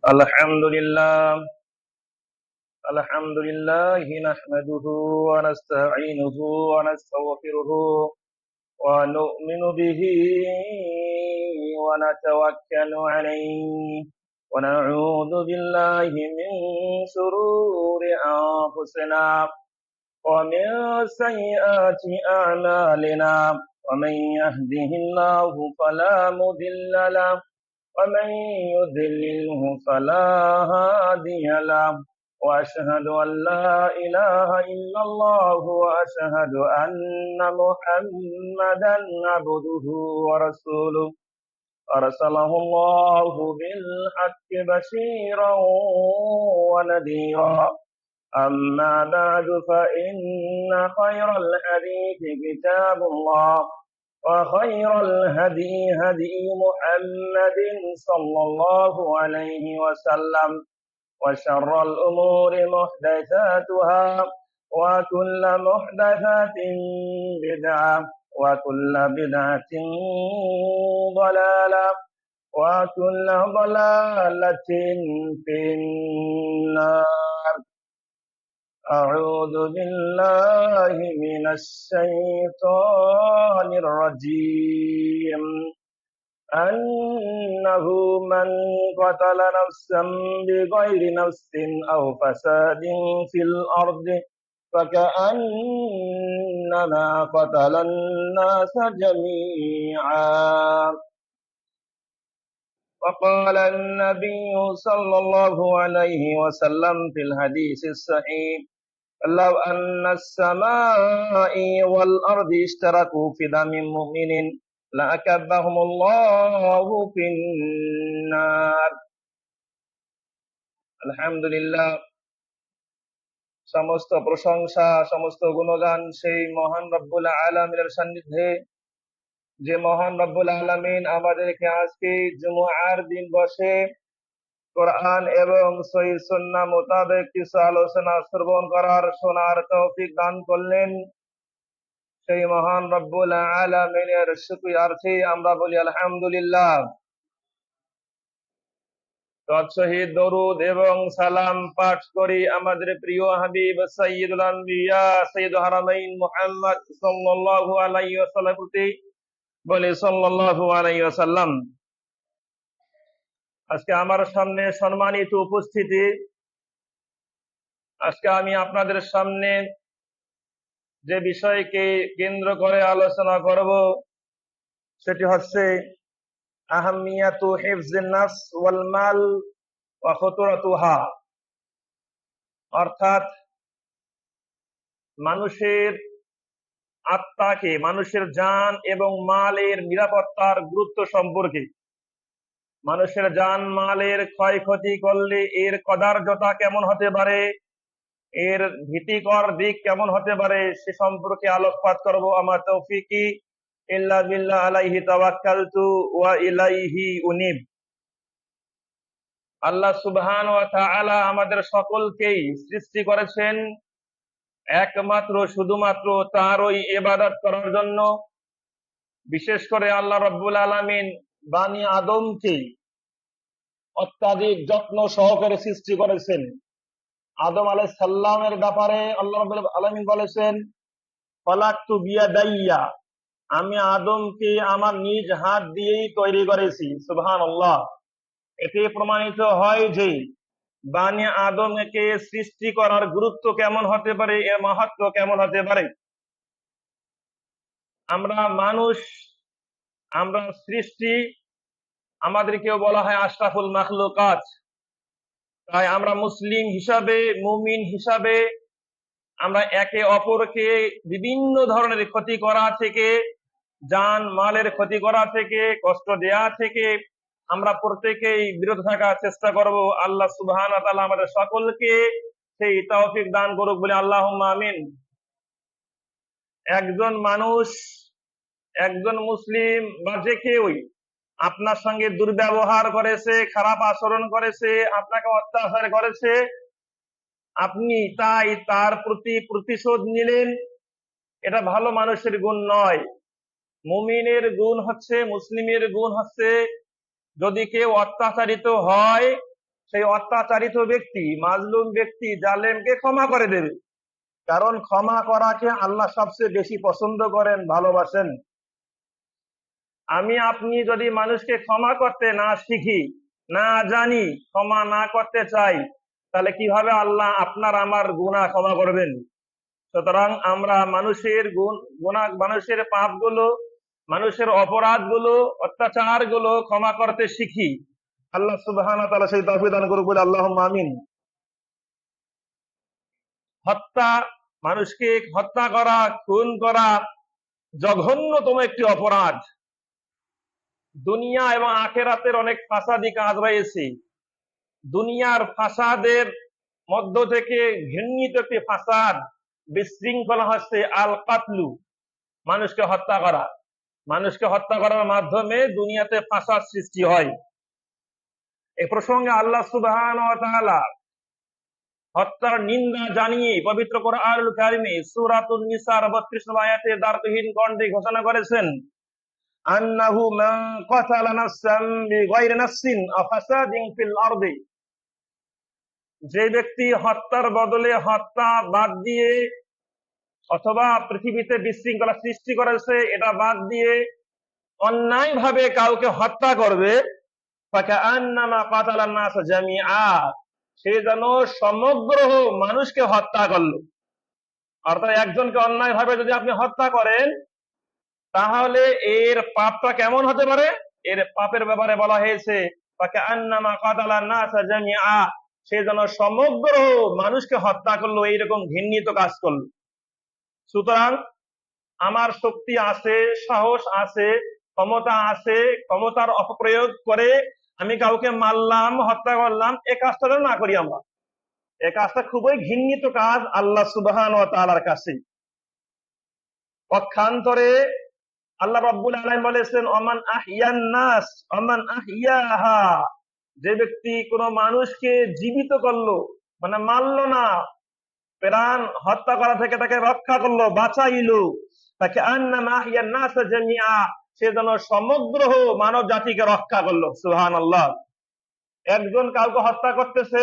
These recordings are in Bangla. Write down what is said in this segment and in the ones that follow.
الحمد لله الحمد لله نحمده ونستعينه ونستغفره ونؤمن به ونتوكل عليه ونعوذ بالله من شرور أنفسنا ومن سيئات أعمالنا ومن يهده الله فلا مضل له ومن يضلله فلا هادي له وأشهد أن لا إله إلا الله وأشهد أن محمدا عبده ورسوله أرسله الله بالحق بشيرا ونذيرا أما بعد فإن خير الحديث كتاب الله وخير الهدي هدي محمد صلى الله عليه وسلم وشر الأمور محدثاتها وكل محدثات بدعة وكل بدعة ضلالة وكل ضلالة في النار. أعوذ بالله من الشيطان الرجيم أنه من قتل نفسا بغير نفس أو فساد في الأرض فكأنما قتل الناس جميعا. وقال النبي صلى الله عليه وسلم في الحديث الصحيح لو أن السماء والأرض اشتركوا في دم مؤمن لأكبهم الله في النار. আলহামদুলিল্লাহ, সমস্ত প্রশংসা সমস্ত গুণগান সেই মহান রব্বুল আলামিনের সান্নিধ্যে, যে মহান রব্বুল আলামিন আমাদেরকে আজকে জুমআর দিন বসে কোরআন এবং সহিহ সুন্নাহ মোতাবেক কিছু আলোচনা শ্রবণ করার শোনার তৌফিক দান করলেন। সেই মহান রব্বুল আলামিনের শুকরিয়ার্থে আমরা বলি আলহামদুলিল্লাহ। তৎসহিত দরুদ এবং সালাম পাঠ করি আমাদের প্রিয় হাবিব সাইয়্যিদুল আম্বিয়া সাইয়্যিদুল হারামাইন মুহাম্মদ সাল্লাল্লাহু আলাইহি ওয়াসাল্লাম প্রতি বলি সাল্লাল্লাহু আলাইহি ওয়াসাল্লাম। আজকে আমার সামনে সম্মানিত উপস্থিতি, আজকে আমি আপনাদের সামনে যে বিষয়কে কেন্দ্র করে আলোচনা করব সেটি হচ্ছে আহামিয়াতু হিফজিন নাফস ওয়াল মাল ওয়া খুতুরাতুহা, অর্থাৎ মানুষের আত্মাকে, মানুষের জান এবং মালের নিরাপত্তার গুরুত্ব সম্পর্কে। মানুষের জান মালের ক্ষয়ক্ষতি করলে এর কদার্যতা কেমন হতে পারে, এর ভীতিকর দিক কেমন হতে পারে সে সম্পর্কে আলোকপাত করব। আমার তৌফিকি ইল্লা বিল্লাহ, আলাইহি তাওয়াক্কালতু ওয়া ইলাইহি উনিব। আল্লাহ সুবহানাহু ওয়া তাআলা আমাদের সকলকেই সৃষ্টি করেছেন একমাত্র শুধুমাত্র তারই ইবাদত করার জন্য। বিশেষ করে আল্লাহ রাব্বুল আলামিন বানি আদমকে অত্যাধিক যত্ন সহকারে সৃষ্টি করেছেন। আদম আলাইহিস সালামের ব্যাপারে আল্লাহ রাব্বুল আলামিন বলেছেন ফালাকতু বিয়াদাইয়া, আমি আদমকে আমার নিজ হাত দিয়েই তৈরি করেছি। সুবহানাল্লাহ। এতে প্রমাণিত হয় যে বানি আদমকে সৃষ্টি করার গুরুত্ব কেমন হতে পারে, এর মাহাত্ম্য কেমন হতে পারে। আমরা মানুষ, আমরা সৃষ্টি, আমাদেরকেও বলা হয় আশরাফুল মাখলুকাত। তাই আমরা মুসলিম হিসাবে, মুমিন হিসাবে আমরা একে অপরকে বিভিন্ন ধরনের ক্ষতি করা থেকে, জান মালের ক্ষতি করা থেকে, কষ্ট দেয়া থেকে আমরা প্রত্যেকেই বিরত থাকার চেষ্টা করব। আল্লাহ সুবহানাহু ওয়া তাআলা আমাদের সকলকে সেই তৌফিক দান করুক বলে আল্লাহুম্মা আমিন। একজন মানুষ, একজন মুসলিম বা যে কেউই আপনার সঙ্গে দুর্ব্যবহার করেছে, খারাপ আচরণ করেছে, আপনাকে অত্যাচার করেছে, আপনি তাই তার প্রতি প্রতিশোধ নিলেন, এটা ভালো মানুষের গুণ নয়। মুমিনের গুণ হচ্ছে, মুসলিমের গুণ হচ্ছে, যদি কেউ অত্যাচারিত হয় সেই অত্যাচারিত ব্যক্তি, মাজলুম ব্যক্তি, জালেমকে ক্ষমা করে দেবে। কারণ ক্ষমা করাকে আল্লাহ সবচেয়ে বেশি পছন্দ করেন, ভালোবাসেন। আমি আপনি যদি মানুষকে ক্ষমা করতে না শিখি, না জানি, ক্ষমা না করতে চাই, তাহলে কিভাবে আল্লাহ আপনার আমার গুনাহ ক্ষমা করবেন? সুতরাং আমরা মানুষের গুনাহ, মানুষের পাপগুলো, মানুষের অপরাধগুলো, অত্যাচারগুলো ক্ষমা করতে শিখি। আল্লাহ সুবহানাহু ওয়া তাআলা সেই তৌফিক দান করুন, বলে আল্লাহুম্মা আমিন। হত্যা, মানুষকে হত্যা করা, খুন করা জঘন্যতম একটি অপরাধ। দুনিয়া এবং আখিরাতের অনেক ফাসাদি কাজ রয়েছে। দুনিয়ার ফাসাদের মধ্য থেকে ঘৃণিত একটি ফাসাদ, বিশৃঙ্খলা হচ্ছে আল কাতলু, মানুষকে হত্যা করা। মানুষকে হত্যা করার মাধ্যমে দুনিয়াতে ফাসাদ সৃষ্টি হয়। এ প্রসঙ্গে আল্লাহ সুবহানাহু ওয়া তাআলা হত্যার নিন্দা জানিয়ে পবিত্র কোরআনুল কারিমে সূরাতুন নিসার ৩২ নম্বর আয়াতে দ্বারবিহীন কণ্ঠে ঘোষণা করেছেন, আন্নাহু মান কাতালা নাফসান বিগাইরি নাফসিন আও ফাসাদিন ফিল আরদি, যে ব্যক্তি হত্যার বদলে হত্যা বাদ দিয়ে, অথবা পৃথিবীতে বিশৃঙ্খলা সৃষ্টি করেছে এটা বাদ দিয়ে অন্যায় ভাবে কাউকে হত্যা করবে, ফাকাআন্নামা কাতালান নাস জামিআ, সে যেন সমগ্র মানুষকে হত্যা করলো। অর্থাৎ একজনকে অন্যায় ভাবে যদি আপনি হত্যা করেন, তাহলে এর পাপটা কেমন হতে পারে? এর পাপের ব্যাপারে বলা হয়েছে ফাকাআন্নামা কাতালান নাস জামিআ, সে যেন সমগ্র মানুষকে হত্যা করলো, এইরকম ঘৃণিত কাজ করলো। সুতরাং আমার শক্তি আছে, সাহস আছে, ক্ষমতা আছে, ক্ষমতার অপপ্রয়োগ করে আমি কাউকে মারলাম, হত্যা করলাম, এ কাজটা যেন না করি আমরা। এ কাজটা খুবই ঘৃণিত কাজ আল্লাহ সুবহানাহু ওয়া তাআলার কাছে। পক্ষান্তরে আল্লাহ রাব্বুল আলামিন বলেছেন, ওমান আহইয়ান নাস ওমান আহইয়াহা, যে ব্যক্তি কোন মানুষকে জীবিত করলো, মানে মারলো না, প্রাণ হত্যা করা থেকে তাকে রক্ষা করলো, বাঁচাইলো, তাকে আন্নামা আহইয়ান নাস জামিআ, সে যেন সমগ্র মানব জাতিকে রক্ষা করলো। সুবহানাল্লাহ। একজন কাউকে হত্যা করতেছে,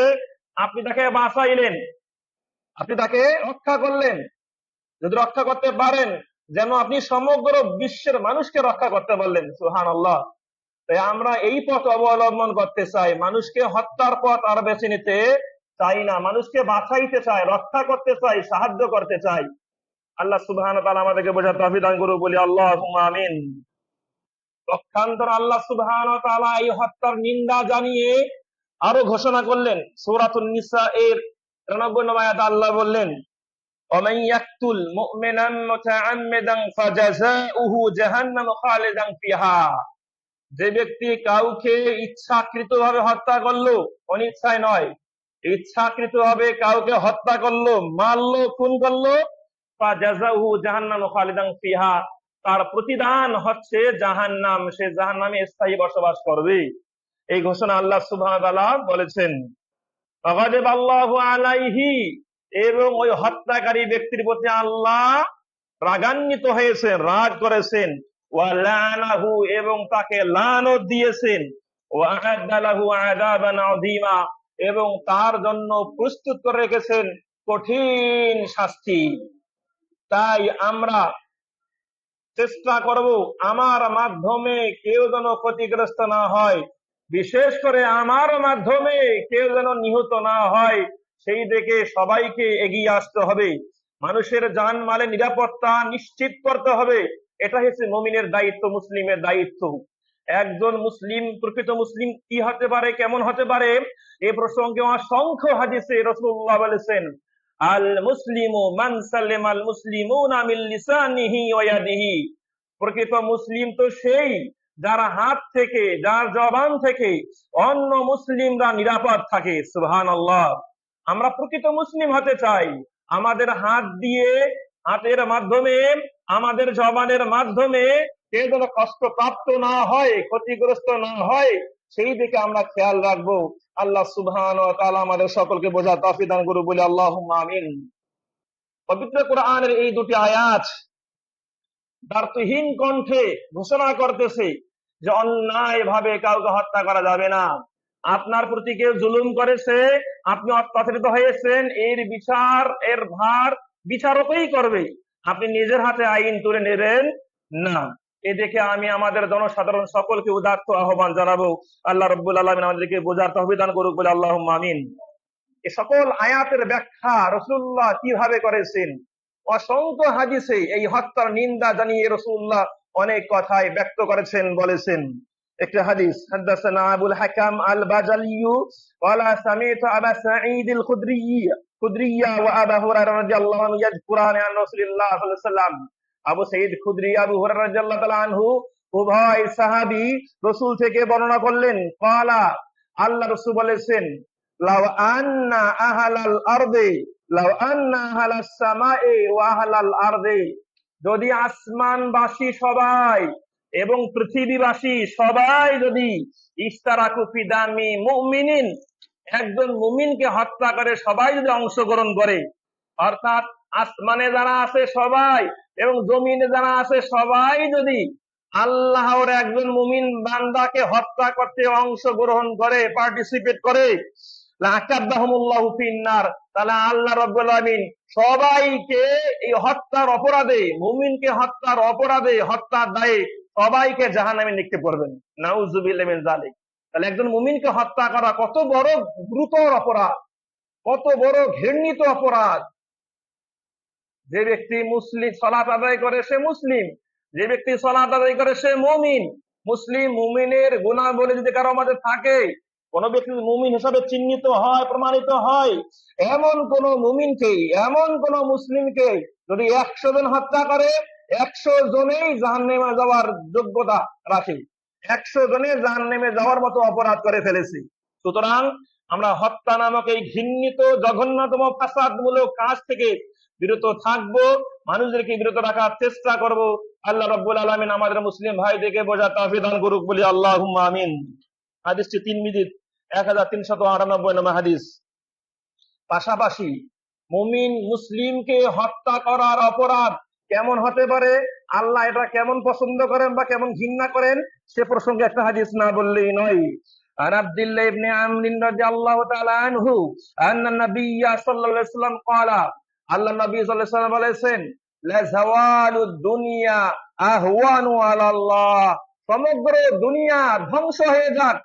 আপনি তাকে বাঁচাইলেন, আপনি তাকে রক্ষা করলেন। যদি রক্ষা করতে পারেন, যেন আপনি সমগ্র বিশ্বের মানুষকে রক্ষা করতে পারলেন। সুবহানাল্লাহ। তাই আমরা এই পথ অবলম্বন করতে চাই, মানুষকে হত্যার পথ আর বেছে নিতে চাই না, মানুষকে বাঁচাইতে চাই, রক্ষা করতে চাই, সাহায্য করতে চাই। আল্লাহ সুবহানাহু ওয়া তাআলা আমাদেরকে বোঝার তৌফিক দান করুন, বলি আল্লাহুম্মা আমিন। পক্ষান্তর আল্লাহ সুবহানাহু ওয়া তাআলা এই হত্যার নিন্দা জানিয়ে আরো ঘোষণা করলেন, সূরাতুন নিসা এর 93 নম্বর আয়াতে আল্লাহ বললেন, ওমান ইয়াকতুল মুমিনান মুতাআম্মিদান ফাজাযাউহু জাহান্নামু খালিদান ফিহা, যে ব্যক্তি কাউকে ইচ্ছাকৃতভাবে হত্যা করলো, অনিচ্ছায় নয়, ইচ্ছাকৃতভাবে কাউকে হত্যা করলো, মারলো, খুন করলো, ফাজাযাউহু জাহান্নামু খালিদান ফিহা, তার প্রতিদান হচ্ছে জাহান্নাম, সে জাহান্নামে স্থায়ী বসবাস করবে। এই ঘোষণা আল্লাহ সুবহানাহু ওয়া তাআলা বলেছেন। গাযিবাল্লাহু আলাইহি, এবং ওই হত্যাকারী ব্যক্তির প্রতি আল্লাহ রাগান্বিত হয়েছেন, রাগ করেছেন। ওয়া লানাহু, এবং তাকে লানত দিয়েছেন। ওয়া আ'আদ্দা লাহু আযাবান আযীমা, এবং তার জন্য প্রস্তুত করে রেখেছেন কঠিন শাস্তি। তাই আমরা চেষ্টা করব আমার মাধ্যমে কেউ যেন ক্ষতিগ্রস্ত না হয়, বিশেষ করে আমার মাধ্যমে কেউ যেন নিহত না হয়, সেই দিকে সবাইকে এগিয়ে আসতে হবে। মানুষের জানমালের নিরাপত্তা নিশ্চিত করতে হবে, এটা হচ্ছে মুমিনের দায়িত্ব, মুসলিমের দায়িত্ব। একজন মুসলিম, প্রকৃত মুসলিম কি হতে পারে, কেমন হতে পারে, এ প্রসঙ্গে অসংখ্য হাদিসে রাসূলুল্লাহ বলেছেন, আল মুসলিমু মান সাল্লামাল মুসলিমুনা মিন লিসানিহি ওয়া ইয়াদিহি, প্রকৃত মুসলিম তো সেই যার হাত থেকে, যার জবান থেকে অন্য মুসলিমরা নিরাপদ থাকে। সুবহানাল্লাহ। আমরা প্রকৃত মুসলিম হতে চাই, আমাদের হাত দিয়ে, হাতের মাধ্যমে, আমাদের জবানের মাধ্যমে কেউ যেন কষ্টপ্রাপ্ত না হয়, ক্ষতিগ্রস্ত না হয়, সেই দিকে আমরা খেয়াল রাখবো। আল্লাহ সুবহানাহু ওয়া তাআলা আমাদের সকলকে বোঝার তৌফিক দান করুন, বলি আল্লাহুম্মা আমিন। পবিত্র কোরআনের এই দুটি আয়াত দ্বারবিহীন কণ্ঠে ঘোষণা করতেছে যে অন্যায় ভাবে কাউকে হত্যা করা যাবে না, আপনার প্রতি কেউ জুলুম করেছে, আপনি অত্যাচারিত হয়েছেন, এর বিচার, এর ভার বিচারকই করবে, আপনি নিজের হাতে আইন তুলে নেবেন না। এ দেখে আমি আমাদের জনসাধারণ সকলকে উদাত্ত আহ্বান জানাবো, আল্লাহ রাব্বুল আলামিন আমাদেরকে বোঝার তৌফিক দান করুক বলে আল্লাহুম্মা আমিন। এ সকল আয়াতের ব্যাখ্যা রাসূলুল্লাহ কিভাবে করেছেন, অসংখ্য হাদিসে এই হত্যার নিন্দা জানিয়ে রাসূলুল্লাহ অনেক কথাই ব্যক্ত করেছেন, বলেছেন। একটা হাদিস, হাদাসানা আবুল হাকাম আল বাজালিয়ু ওয়ালা সামিতু আবা সাঈদ আল খুদরিয়্যা ওয়া আবু হুরায়রা রাদিয়াল্লাহু আনহু ইয়াযকুরান আন রাসূলিল্লাহ সাল্লাল্লাহু আলাইহি ওয়াসাল্লাম। আবু সাঈদ খুদরি, আবু হুরায়রা রাদিয়াল্লাহু তাআলা আনহু উভয় সাহাবী রাসূল থেকে বর্ণনা করলেন, ক্বালা, আল্লাহ রাসূল বলেছেন, লাউ আন্না আহলাল আরদি লাউ আন্না আহলাস সামাই ওয়া আহলাল আরদি, যদি আসমানবাসী সবাই এবং পৃথিবীবাসী সবাই যদি ইশতারাকু ফি দামি মুমিনিন, একজন মুমিনকে হত্যা করে সবাই যদি অংশগ্রহণ করে, অর্থাৎ আসমানে যারা আছে সবাই এবং জমিনে যারা আছে সবাই যদি আল্লাহর একজন মুমিন বান্দাকে হত্যা করতে অংশগ্রহণ করে, পার্টিসিপেট করে, লাকাব্বাহুমুল্লাহু ফিন্নার, তাহলে আল্লাহ রাব্বুল আলামিন সবাইকে এই হত্যার অপরাধে, মুমিনকে হত্যার অপরাধে, হত্যার দায়ে সবাইকে জাহান্নামে নিক্ষেপ করবেন। নাউযুবিল্লাহি মিন যালিক। তাহলে একজন মুমিনকে হত্যা করা কত বড় গুরুতর অপরাধ, কত বড় ঘৃণিত অপরাধ। যে ব্যক্তি মুসলিম সালাত আদায় করে সে মুসলিম, যে ব্যক্তি সালাত আদায় করে সে মুমিন। মুসলিম মুমিনের গুণাবলী যদি কারো মধ্যে থাকে, কোন ব্যক্তি মুমিন হিসাবে চিহ্নিত হয়, প্রমাণিত হয়, এমন কোন মুমিনকে, এমন কোন মুসলিমকে যদি 100 জন হত্যা করে, 100 জনেই জাহান্নামে যাওয়ার যোগ্যতা রাখে, 100 জনে জাহান্নামে যাওয়ার মতো অপরাধ করে ফেলেছে। সুতরাং আমরা হত্যা নামক এই ঘৃণিত জঘন্যতম ফাসাদমূলক কাজ থেকে বিরত থাকবো, মানুষদেরকে বিরত রাখার চেষ্টা করব। আল্লাহ রাব্বুল আলামিন আমাদের মুসলিম ভাইদেরকে বোঝার তৌফিক দান করুক বলি আল্লাহুম্মা আমিন। হাদিসটি তিরমিজি 1398 নম্বর হাদিস। পাশাপাশি মুমিন মুসলিমকে হত্যা করার অপরাধ কেমন হতে পারে, আল্লাহ এটা কেমন পছন্দ করেন বা কেমন ঘৃণা করেন, সে প্রসঙ্গে একটা হাদিস না বললেই নয়। عن عبد الله بن عمرو رضي الله تعالى عنه أن النبي صلى الله عليه وسلم قال, আল্লাহ নবী সাল্লাল্লাহু আলাইহি ওয়াসাল্লাম বলেছেন, লা যাওয়ালুদ দুনিয়া আহওয়ানু আলাল্লাহ, সমগ্র দুনিয়া ধ্বংস হয়ে যাক,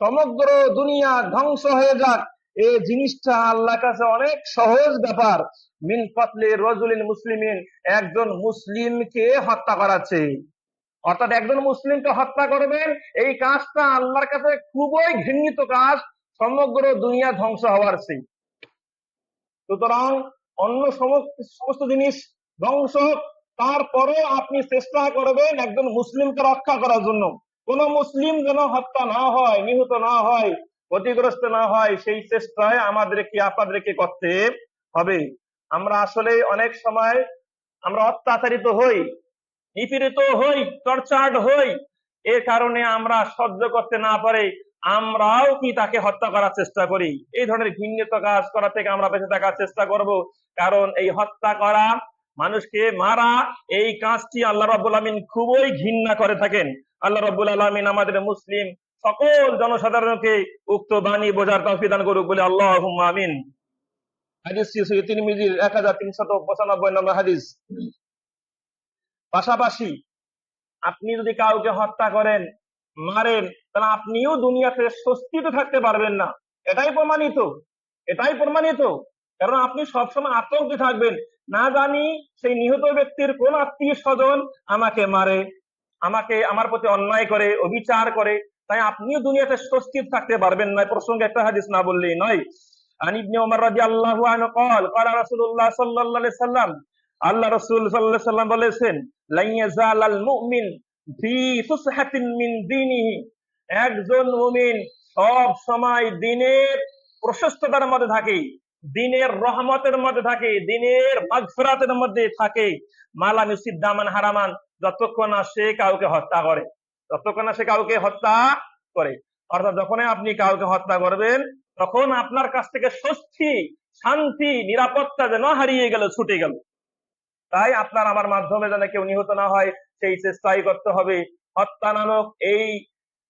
সমগ্র দুনিয়া ধ্বংস হয়ে যাক, এই জিনিসটা আল্লাহর কাছে অনেক সহজ ব্যাপার, মিন কাতলি রাজুলিন মুসলিমিন, একজন মুসলিমকে হত্যা করাচ্ছে। অর্থাৎ একজন মুসলিমকে হত্যা করবেন, এই কাজটা আল্লাহর কাছে খুবই ঘৃণিত কাজ, সমগ্র দুনিয়া ধ্বংস হওয়ার চেয়ে। সুতরাং অন্য সমস্ত জিনিস ধ্বংস, তারপরে আপনি চেষ্টা করবেন একজন মুসলিমকে রক্ষা করার জন্য। কোন মুসলিম যেন হত্যা না হয়, নিহত না হয়, ক্ষতিগ্রস্ত না হয়, সেই চেষ্টায় আমাদেরকে আপনাদেরকে করতে হবে। আমরা আসলে অনেক সময় আমরা অত্যাচারিত হই, নিপীড়িত হই, টর্চার্ড হই, এর কারণে আমরা সহ্য করতে না পারে আমরাও কি তাকে হত্যা করার চেষ্টা করি। এই ধরনের ঘৃণিত কাজ করা থেকে আমরা বেঁচে থাকার চেষ্টা করব, কারণ এই হত্যা করা, মানুষকে মারা, এই কাজটি আল্লাহ রাব্বুল আলামিন খুবই ঘৃণা করে থাকেন। আল্লাহ রাব্বুল আলামিন আমাদের মুসলিম সকল জনসাধারণকে উক্ত বাণী বোঝার তৌফিক দান করুক বলে আল্লাহুম্মা আমিন। হাদিসটি সহিহ তিরমিজির 1395 নম্বর হাদিস। পাশাপাশি আপনি যদি কাউকে হত্যা করেন, মারেন, তাহলে আপনিও দুনিয়াতে স্বস্তিতে থাকতে পারবেন না, এটাই প্রমাণিত, এটাই প্রমাণিত। কারণ আপনি সবসময় আতঙ্কে থাকবেন, না জানি সেই নিহত ব্যক্তির কোন আত্মীয় স্বজন আমাকে মারে, আমাকে, আমার প্রতি অন্যায় করে, অবিচার করে, তাই আপনিও দুনিয়াতে স্বস্তিতে থাকতে পারবেন না। প্রসঙ্গে একটা হাদিস না বললেই নয়। আন ইবনে ওমর রাদিয়াল্লাহু আনহু قال قال রাসূলুল্লাহ সাল্লাল্লাহু আলাইহি সাল্লাম, আল্লাহ রাসূল সাল্লাল্লাহু আলাইহি সাল্লাম বলেছেন, লা ইয়াজালাল মুমিন ফি ফুসহাতিন মিন দীনিহি, একজন মুমিন সব সময় দ্বীনের প্রশস্ততার মধ্যে থাকে, দ্বীনের রহমতের মধ্যে থাকে, দ্বীনের মাগফিরাতের মধ্যে থাকে, মালাম ইউসিব দামান হারামান, যতক্ষণ না সে কাউকে হত্যা করে, যতক্ষণ না সে কাউকে হত্যা করে। অর্থাৎ যখনই আপনি কাউকে হত্যা করবেন, তখন আপনার কাছ থেকে স্বস্তি, শান্তি, নিরাপত্তা যেন হারিয়ে গেল, ছুটে গেল। তাই আপনার আমার মাধ্যমে যেন কেউ নিহত না হয়, সেই চেষ্টাই করতে হবে। হত্যা নামক এই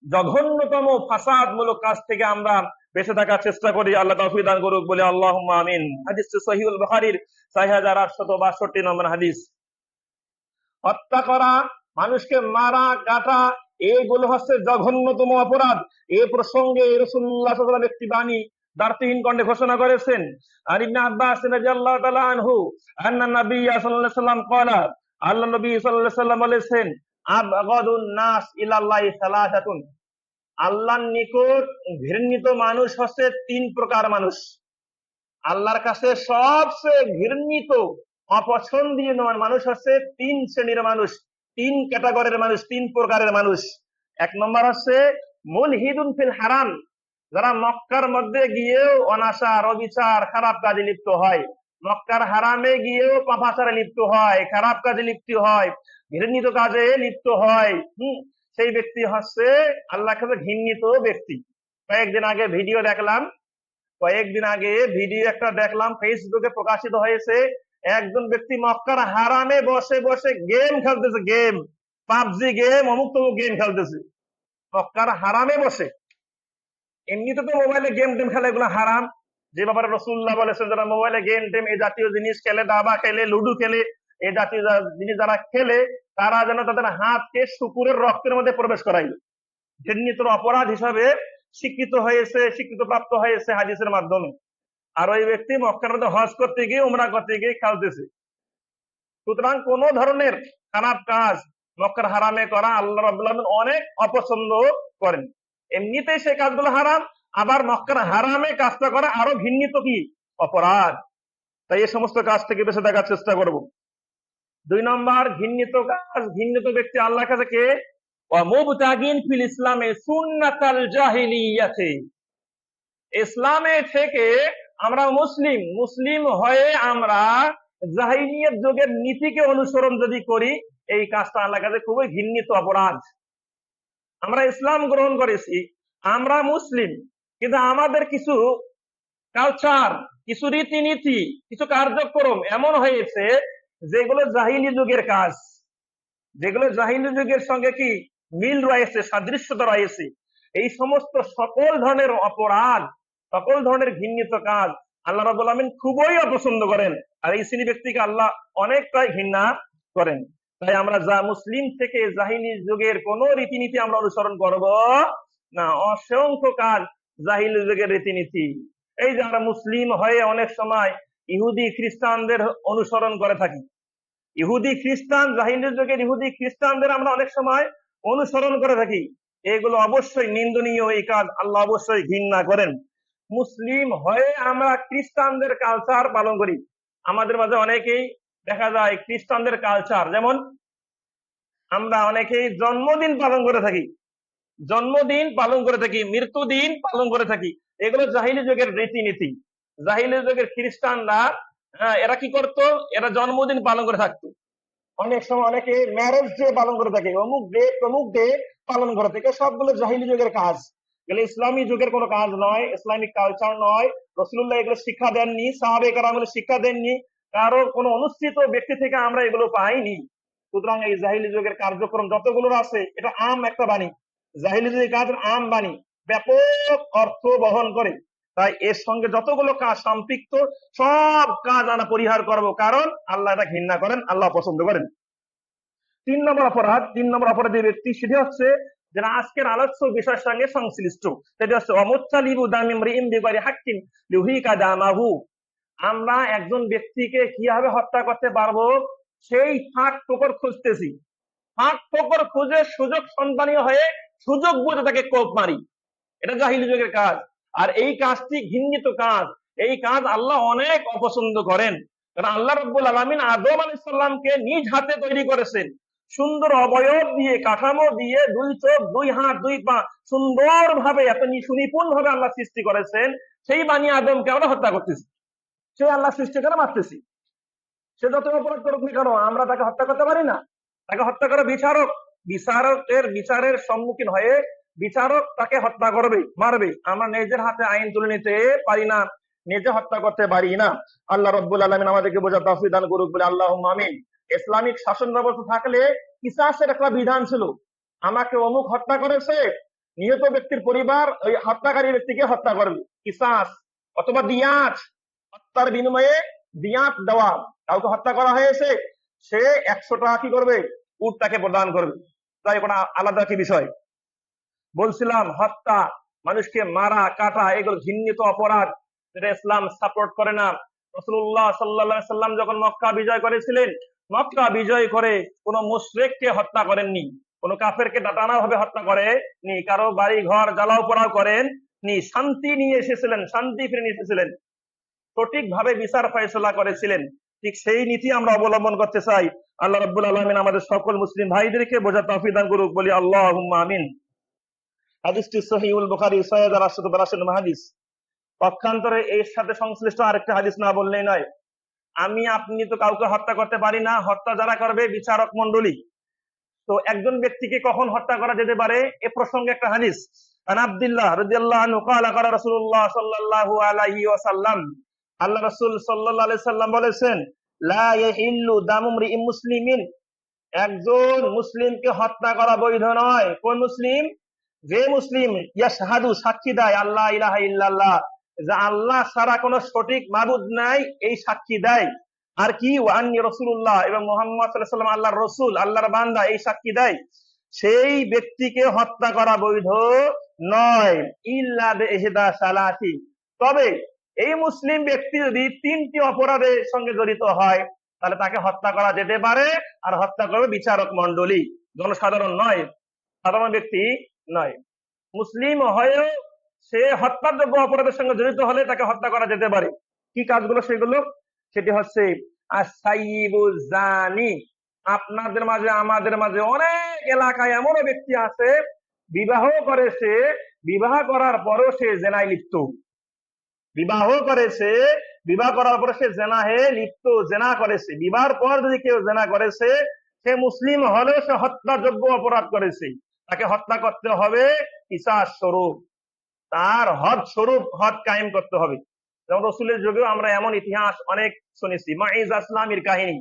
জঘন্যতম ফাসাদমূলক কাজ থেকে আমরা বেঁচে থাকার চেষ্টা করি। আল্লাহ তৌফিক দান করুক, বলে আল্লাহুম্মা আমিন। হাদিস সহিহুল বুখারীর 6862 নম্বর হাদিস। হত্যা করা, মানুষকে মারা কাটা, এইগুলো হচ্ছে জঘন্যতম অপরাধ। এই প্রসঙ্গে রাসূলুল্লাহ সাল্লাল্লাহু আলাইহি ওয়াসাল্লাম একটি বাণী দ্বারতিহীন কণ্ঠে ঘোষণা করেছেন। আর ইবনে আব্বাস রাদিয়াল্লাহু তাআলা আনহু আন্না নবী সাল্লাল্লাহু আলাইহি ওয়াসাল্লাম ক্বালা, আল্লাহ নবী সাল্লাল্লাহু আলাইহি ওয়াসাল্লাম বলেছেন, আবগাদুন নাস ইলাল্লাহি সালাসাতুন, আল্লাহর নিকট ঘৃণিত মানুষ হচ্ছে তিন প্রকার মানুষ। আল্লাহর কাছে সবচেয়ে ঘৃণিত অপছন্দনীয় মানুষ হচ্ছে তিন শ্রেণীর মানুষ, তিন ক্যাটাগরির মানুষ, তিন প্রকারের মানুষ। এক নম্বর হচ্ছে মুলহিদুন ফিল হারাম, যারা মক্কার মধ্যে গিয়েও অনাচার, অবিচার, খারাপ কাজে লিপ্ত হয়। মক্কার হারামে গিয়েও পাপাচারে লিপ্ত হয়, খারাপ কাজে লিপ্ত হয়, ঘৃণিত কাজে লিপ্ত হয়। সেই ব্যক্তি হচ্ছে আল্লাহর কাছে ঘৃণিত ব্যক্তি। কয়েকদিন আগে ভিডিও একটা দেখলাম, ফেসবুকে প্রকাশিত হয়েছে। একজন ব্যক্তি মক্কার হারামে বসে বসে গেম খেলতেছে, গেম, পাবজি গেম, অমুক তমুক গেম খেলতেছে মক্কার হারামে বসে। এমনিতে তো মোবাইলে গেম টেম খেলা এগুলো হারাম। যে ব্যাপারে রাসূলুল্লাহ বলেছেন, যারা মোবাইলে গেম টেম এই জাতীয় জিনিস খেলে, দাবা খেলে, লুডু খেলে, এই জাতীয় জিনিস যারা খেলে, তারা যেন তাদের হাতকে শুকুরের রক্তের মধ্যে প্রবেশ করাইল। ঘৃণিত অপরাধ হিসাবে স্বীকৃত প্রাপ্ত হয়েছে হাদিসের মাধ্যমে। আর ওই ব্যক্তি মক্কার মধ্যে হজ করতে গিয়ে, উমরা করতে গিয়ে খেলতেছে। সুতরাং কোন ধরনের খারাপ কাজ মক্কার হারামে করা আল্লাহ রাব্বুল আলামিন অনেক অপছন্দ করেন। এমনিতেই সেই কাজগুলো হারাম, আবার মক্কার হারামে কাজটা করা আরো ঘৃণিত কি অপরাধ। তাই এই সমস্ত কাজ থেকে বেঁচে থাকার চেষ্টা করব। 2 নম্বর ঘৃণিত কাজ, ঘৃণিত ব্যক্তি আল্লাহর কাছে কে? ওয়ামুবতাগিন ফিল ইসলামে সুন্নাতাল জাহিলিয়াতে, ইসলামে থেকে আমরা মুসলিম হয়ে আমরা জাহিলিয়াত যুগের নীতিকে অনুসরণ যদি করি, এই কাজটা আল্লাহর কাছে খুবই ঘৃণিত অপরাধ। আমরা ইসলাম গ্রহণ করেছি, আমরা মুসলিম, কিন্তু আমাদের কিছু কালচার, কিছু রীতিনীতি, কিছু কার্যক্রম এমন হয়েছে যেগুলো জাহিলি যুগের কাজ, যেগুলো জাহিলি যুগের সঙ্গে কি মিল রয়েছে, সাদৃশ্যতা রয়েছে। এই সমস্ত সকল ধরনের অপরাধ, সকল ধরনের ঘৃণিত কাজ আল্লাহ রাব্বুল আলামিন খুবই অপছন্দ করেন। আর এই শ্রেণী ব্যক্তিকে আল্লাহ অনেকটাই ঘৃণা করেন। তাই আমরা মুসলিম থেকে জাহিলি যুগের কোন রীতিনীতি আমরা অনুসরণ করব না। অসংখ্য কাজ জাহিলি যুগের রীতিনীতি। এই যে আমরা মুসলিম হয়ে অনেক সময় ইহুদি খ্রিস্টানদের অনুসরণ করে থাকি। জাহিলি যুগের ইহুদি খ্রিস্টানদের আমরা অনেক সময় অনুসরণ করে থাকি। এগুলো অবশ্যই নিন্দনীয়, এই কাজ আল্লাহ অবশ্যই ঘৃণা করেন। মুসলিম হয়ে আমরা খ্রিস্টানদের কালচার পালন করি। আমাদের মাঝে অনেকেই দেখা যায় খ্রিস্টানদের কালচার, যেমন আমরা অনেকেই জন্মদিন পালন করে থাকি, মৃত্যুদিন পালন করে থাকি। এগুলো জাহিলি যুগের রীতিনীতি। জাহিলি যুগের খ্রিস্টানরা এরা কি করতো? এরা জন্মদিন পালন করে থাকতো। অনেক সময় অনেকে ম্যারেজ ডে পালন করে থাকে, অমুক ডে তমুক ডে পালন করে থাকে। সবগুলো জাহিলি যুগের কাজ, এগুলো ইসলামী যুগের কোনো কাজ নয়, ইসলামিক কালচার নয়। রাসূলুল্লাহ এগুলো শিক্ষা দেননি, সাহাবায়ে কেরাম শিক্ষা দেননি, কারো কোনো অনুষ্ঠিত ব্যক্তি থেকে আমরা এগুলো পাইনি। সুতরাং এই জাহিলি যুগের কার্যক্রম যতগুলো আছে, এটা আম একটা বাণী, জাহিলি যুগের কাজের আম বাণী, ব্যাপক অর্থ বহন করে। তাই এর সঙ্গে যতগুলো কাজ সম্পৃক্ত, সব কাজ আমরা পরিহার করব, কারণ আল্লাহ এটা ঘৃণা করেন, আল্লাহ পছন্দ করেন। 3 নম্বর অপরাধী ব্যক্তি, সেটি হচ্ছে যারা আজকের আলোচ্য বিষয়ের সঙ্গে সংশ্লিষ্ট, সেটি হচ্ছে অমুত্তালিবু দামিম রিইম বিগয়রি হাক্কিন লিউহিকা দামাহু। আমরা একজন ব্যক্তিকে কিভাবে হত্যা করতে পারবো সেই ফাঁক ফোকর খুঁজতেছি, ফাঁক ফোকর খুঁজে সুযোগ সন্ধানী হয়ে সুযোগ বুঝে তাকে কোপ মারি। এটা জাহিলি যুগের কাজ। আর এই কাজটি ঘৃণিত কাজ, এই কাজ আল্লাহ অনেক অপছন্দ করেন। কারণ আল্লাহ রাব্বুল আলামিন আদম আলাইহিস সালামকে নিজ হাতে তৈরি করেছেন, সুন্দর অবয়ব দিয়ে, কাঠামো দিয়ে, 2 চোখ, 2 হাত, 2 পা, সুন্দর ভাবে, এত সুনিপুণ ভাবে আল্লাহ সৃষ্টি করেছেন। সেই বানি আদমকে আমরা হত্যা করতেছি, সে আল্লাহ সৃষ্টি করে মারতেছি। সে যত অপরাধ করুক না কেন, আমরা তাকে হত্যা করতে পারি না। তাকে হত্যা করে বিচারের সম্মুখীন হয়ে বিচারক তাকে হত্যা করবে, মারবে। আমরা নিজের হাতে আইন তুলে নিতে পারি না, নিজে হত্যা করতে পারি না। আল্লাহ রাব্বুল আলামিন আমাদেরকে বোঝার তৌফিক দান করুক, বলে আল্লাহুম্মা আমিন। ইসলামিক শাসন ব্যবস্থা থাকলে কিসাসের একটা বিধান ছিল। আমাকে অমুক হত্যা করেছে, নিহত ব্যক্তির পরিবার ওই হত্যাকারী ব্যক্তিকে হত্যা করবে, কিসাস অথবা দিয়াত, হত্যার বিনিময়ে দিয়াত দেওয়া। কাউকে হত্যা করা হয়েছে, সে 100 টাকা কি করবে, উট তাকে প্রদান করবে। তাই কোনো আলাদা কি বিষয়। বলছিলাম হত্যা, মানুষকে মারা কাটা, এগুলো ঘৃণিত অপরাধ, যেটা ইসলাম সাপোর্ট করে না। রাসূলুল্লাহ সাল্লাল্লাহু আলাইহি সাল্লাম যখন মক্কা বিজয় করেছিলেন, মক্কা বিজয় করে কোন মুশরিককে হত্যা করেননি, কোন কাফেরকে টানা ভাবে হত্যা করেনি, কারো বাড়ি ঘর জ্বালাও পোড়াও করেননি, শান্তি নিয়ে এসেছিলেন, শান্তি ফিরে নিয়ে এসেছিলেন, সঠিকভাবে বিচার ফয়সালা করেছিলেন। ঠিক সেই নীতি আমরা অবলম্বন করতে চাই। আল্লাহ রাব্বুল আলামিন আমাদের সকল মুসলিম ভাইদেরকে বোঝার তৌফিক দান করুক, বলি আল্লাহুম্মা আমিন। হাদিসটি সহিহুল বুখারী 6882 নম্বর হাদিস। পক্ষান্তরে এর সাথে সংশ্লিষ্ট আরেকটা হাদিস না বললেই নয়। আমি আপনি তো কাউকে হত্যা করতে পারি না, হত্যা যারা করবে বিচারক মণ্ডলী। তো একজন ব্যক্তিকে কখন হত্যা করা যেতে পারে এ প্রসঙ্গে একটা হাদিস। আন আব্দুল্লাহ রাদিয়াল্লাহু আনহু ক্বালা ক্বালা রাসূলুল্লাহ সাল্লাল্লাহু আলাইহি ওয়াসাল্লাম, আল্লাহ রাসূল সাল্লাল্লাহু আলাইহি সাল্লাম বলেছেন, লা ইয়াহিল্লু দামু ইমরিইন মুসলিমিন, একজন মুসলিমকে হত্যা করা বৈধ নয়। কোন মুসলিম? যে মুসলিম ইয়াশহাদু, সাক্ষী দেয়, আল্লাহ ইলাহা ইল্লাল্লাহ, যে আল্লাহ ছাড়া কোনো সঠিক মাবুদ নাই, এই সাক্ষী দেয়। আর কি, ওয়া আন্নী রাসূলুল্লাহ, এবং মুহাম্মদ সাল্লাল্লাহু আলাইহি ওয়াসাল্লাম আল্লাহর রাসূল, আল্লাহর বান্দা, এই সাক্ষী দেয়। সেই ব্যক্তিকে হত্যা করা বৈধ নয়, ইল্লা বিইহদা সালাতি, তবে এই মুসলিম ব্যক্তি যদি 3টি অপরাধের সঙ্গে জড়িত হয়, তাহলে তাকে হত্যা করা যেতে পারে। আর হত্যা করবে বিচারক মণ্ডলী, জনসাধারণ নয়, সাধারণ ব্যক্তি নয়। মুসলিম হয়েও সে হত্যাযোগ্য অপরাধের সঙ্গে জড়িত হলে তাকে হত্যা করা যেতে পারে। কি কাজগুলো সেগুলো? সেটি হচ্ছে আস-সাইয়্যিবু জানি। আপনাদের মাঝে আমাদের মাঝে অনেক এলাকায় এমনও ব্যক্তি আছে, বিবাহ করেছে, বিবাহ করার পরও সে জেনায় লিপ্ত, বিবাহ করেছে, বিবাহ করার পরে সে জেনাহে লিপ্ত, জেনা করেছে। বিবাহের পর যদি কেউ জেনা করেছে, সে মুসলিম হলেও সে হত্যাযোগ্য অপরাধ করেছে, তাকে হত্যা করতে হবে কিসাস স্বরূপ, তার হদ স্বরূপ হদ কায়েম করতে হবে। যেমন রাসূলের যুগেও আমরা এমন ইতিহাস অনেক শুনেছি, মাইজ আসলামের কাহিনী,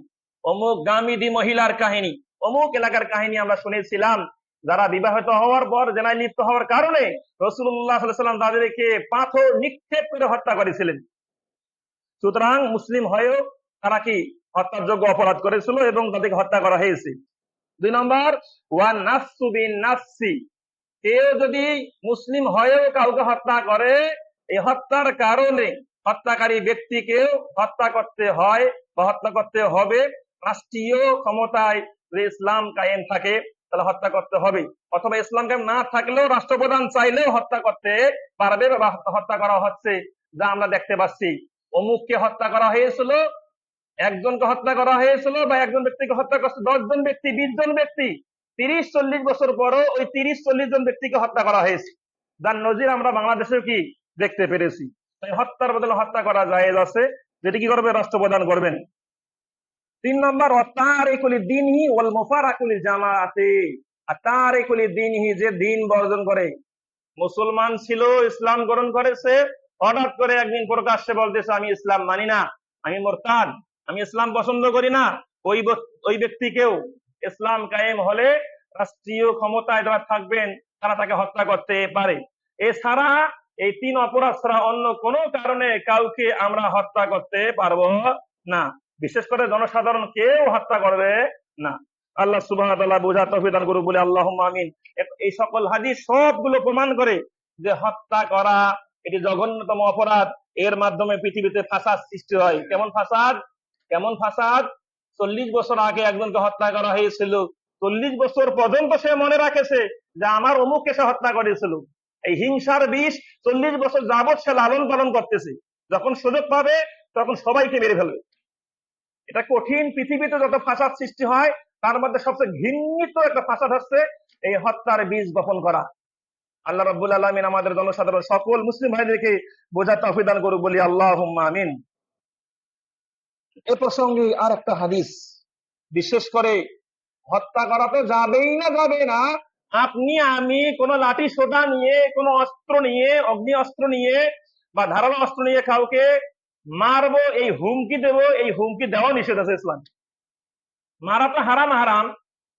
অমুক গামিদি মহিলার কাহিনী, অমুক এলাকার কাহিনী আমরা শুনেছিলাম, যারা বিবাহিত হওয়ার পর জেনায় লিপ্ত হওয়ার কারণে রাসূলুল্লাহ সাল্লাল্লাহু আলাইহি ওয়াসাল্লাম তাদেরকে পাথর নিক্ষেপ করে হত্যা করেছিলেন। সুতরাং মুসলিম হয়েও তারা কি হত্যাযোগ্য অপরাধ করেছিল এবং তাদেরকে হত্যা করা হয়েছে। 2 নম্বর, ওয়ান নাফসু বিন নাফসি, কেউ যদি মুসলিম হয়েও কাউকে হত্যা করে, এই হত্যার কারণে হত্যাকারী ব্যক্তিকেও হত্যা করতে হয় বা হত্যা করতে হবে। রাষ্ট্রীয় ক্ষমতায় যদি ইসলাম কায়েম থাকে তাহলে হত্যা করতে হবে, অথবা ইসলাম কায়েম না থাকলেও রাষ্ট্রপ্রধান চাইলেও হত্যা করতে পারবে বা হত্যা করা হচ্ছে, যা আমরা দেখতে পাচ্ছি। অমুককে হত্যা করা হয়েছিল, একজনকে হত্যা করা হয়েছিল, বা একজন ব্যক্তিকে হত্যা করছে 10 জন ব্যক্তি, 20 জন ব্যক্তি, 30-40 বছর পরও ওই 30-40 জন ব্যক্তিকে হত্যা করা হয়েছে, যার নজির আমরা বাংলাদেশেও কি দেখতে পেরেছি। তাই হত্যার বদলে হত্যা করা জায়েজ আছে, যেটি কি করবে, রাষ্ট্রপ্রধান করবেন। 3 নম্বর, ওয়াতারিকুল দীনহি ওয়াল মুফারাকুল জামাআতি, আতারিকুল দীনহি, যে দিন বর্জন করে, মুসলমান ছিল, ইসলাম গ্রহণ করেছে, হঠাৎ করে একদিন প্রকাশ্যে বলতেছে আমি ইসলাম মানি না, আমি মুরতাদ, আমি ইসলাম পছন্দ করি না, ওই ব্যক্তিকেও ইসলাম কায়েম হলে রাষ্ট্রীয় ক্ষমতায় যারা থাকবেন তারা তাকে হত্যা করতে পারে। এছাড়া এই 3 অপরাধ ছাড়া অন্য কোনো কারণে কাউকে আমরা হত্যা করতে পারবো না, বিশেষ করে জনসাধারণ কেউ হত্যা করবে না। আল্লাহ সুবহানাহু ওয়া তাআলা বোঝার তৌফিক দান করুক, বলে আল্লাহুম্মা আমিন। এই সকল হাদিস সবগুলো প্রমাণ করে যে হত্যা করা এটি জঘন্যতম অপরাধ। এর মাধ্যমে পৃথিবীতে ফাসাদ সৃষ্টি হয়। কেমন ফাসাদ? কেমন ফাসাদ? 40 বছর আগে একজনকে হত্যা করা হয়েছিল, 40 বছর পর্যন্ত সে মনে রাখেছে যে আমার অমুককে সে হত্যা করেছিল। এই হিংসার বিষ 40 বছর যাবৎ সে লালন পালন করতেছে, যখন সুযোগ পাবে তখন সবাইকে মেরে ফেলবে। এটা কঠিন। পৃথিবীতে যত ফাসাদ সৃষ্টি হয় তার মধ্যে সবচেয়ে ঘৃণিত একটা ফাসাদ হচ্ছে এই হত্যার বীজ বপন করা। আল্লাহ রাব্বুল আলামিন আমাদের জনসাধারণ সকল মুসলিম ভাইদেরকে বোঝার তৌফিক দান করুক, বলি আল্লাহুম্মা আমিন। এ প্রসঙ্গে আর একটা হাদিস, বিশেষ করে হত্যা করা তো যাবেই না, যাবে না। আপনি আমি কোনো লাঠি সোটা নিয়ে, কোনো অস্ত্র নিয়ে, অগ্নি অস্ত্র নিয়ে বা ধারালো অস্ত্র নিয়ে কাউকে মারবো, এই হুমকি দেব, এই হুমকি দেওয়া নিষেধ আছে ইসলাম। মারা তো হারাম, হারাম,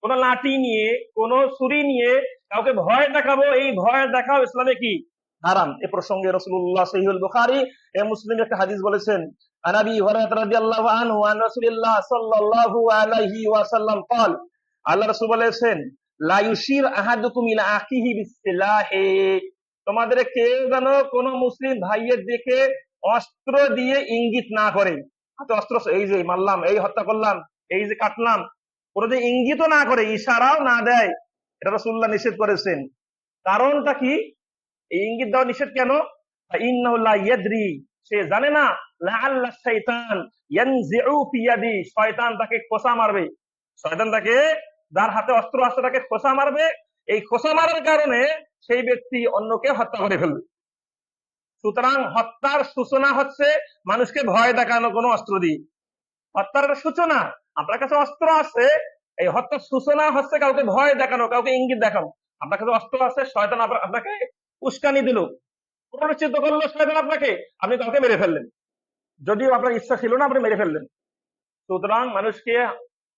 কোন লাঠি নিয়ে, কোন ছুরি নিয়ে কাউকে ভয় দেখাবো, এই ভয় দেখাও ইসলামে কি হারাম। এ প্রসঙ্গে রাসূলুল্লাহ সহিহুল বুখারী এ মুসলিম একটা হাদিস বলেছেন, আনাবি হুরায়রা রাদিয়াল্লাহু আনহু আন রাসূলিল্লাহ সাল্লাল্লাহু আলাইহি ওয়াসাল্লাম قال, আল্লাহ রাসূল বলেছেন, লা ইউশির আহাদুকুম ইলা আখিহি বিসিলাহি, তোমাদের কেউ যেন কোন মুসলিম ভাইয়ের দিকে অস্ত্র দিয়ে ইঙ্গিত না করে। হাতে অস্ত্র, এই যে মারলাম, এই হত্যা করলাম, এই যে কাটলাম, ওরা যে ইঙ্গিতও না করে, ইশারাও না দেয়, এটা রাসূলুল্লাহ নিষেধ করেছেন। কারণটা কি? এই ইঙ্গিত দেওয়া নিষেধ কেন? ইন্নাহু লা ইয়াদরি, সে জানে না, লাআল্লা শাইতান ইয়ানজিউ ফি ইয়াদি, শয়তান তাকে খোঁচা মারবে, শয়তান তাকে, যার হাতে অস্ত্র আছে তাকে খোঁচা মারবে, এই খোঁচা মারার কারণে সেই ব্যক্তি অন্যকে হত্যা করে ফেলবে। সুতরাং হত্যার সূচনা হচ্ছে মানুষকে ভয় দেখানো কোনো অস্ত্র দিয়ে। হত্যার সূচনা, আপনার কাছে অস্ত্র আছে, এই হত্যার সূচনা হচ্ছে কাউকে ভয় দেখানো, কাউকে ইঙ্গিত দেখানো। আপনার কাছে অস্ত্র আছে, শয়তান আপনাকে উস্কানি দিল, প্ররোচিত করলো শয়তান আপনাকে, আপনি কাউকে মেরে ফেললেন, যদিও আপনার ইচ্ছা ছিল না, আপনি মেরে ফেললেন। সুতরাং মানুষকে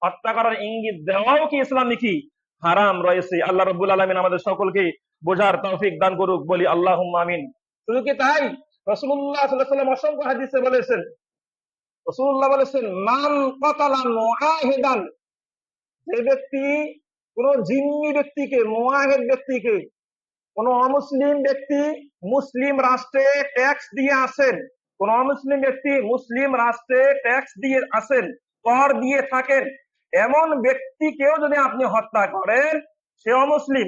হত্যা করার ইঙ্গিত দেওয়াও কি ইসলামে কি হারাম রয়েছে। আল্লাহ রাব্বুল আলামিন আমাদের সকলকে বোঝার তৌফিক দান করুক, বলি আল্লাহুম্মা আমিন। শুধু কি তাই, রাসূলুল্লাহ সাল্লাল্লাহু আলাইহি ওয়াসাল্লাম অসংখ্য হাদিসে বলেছেন, রাসূলুল্লাহ বলেছেন, মান কাতালা মুআহিদান, যে ব্যক্তি কোন জিম্মি ব্যক্তিকে, মুআহিদ ব্যক্তিকে, কোন অমুসলিম ব্যক্তি মুসলিম রাষ্ট্রে ট্যাক্স দিয়ে আসেন, কোন অমুসলিম ব্যক্তি মুসলিম রাষ্ট্রে ট্যাক্স দিয়ে আসেন, কর দিয়ে থাকেন, এমন ব্যক্তিকেও যদি আপনি হত্যা করেন, সে অমুসলিম,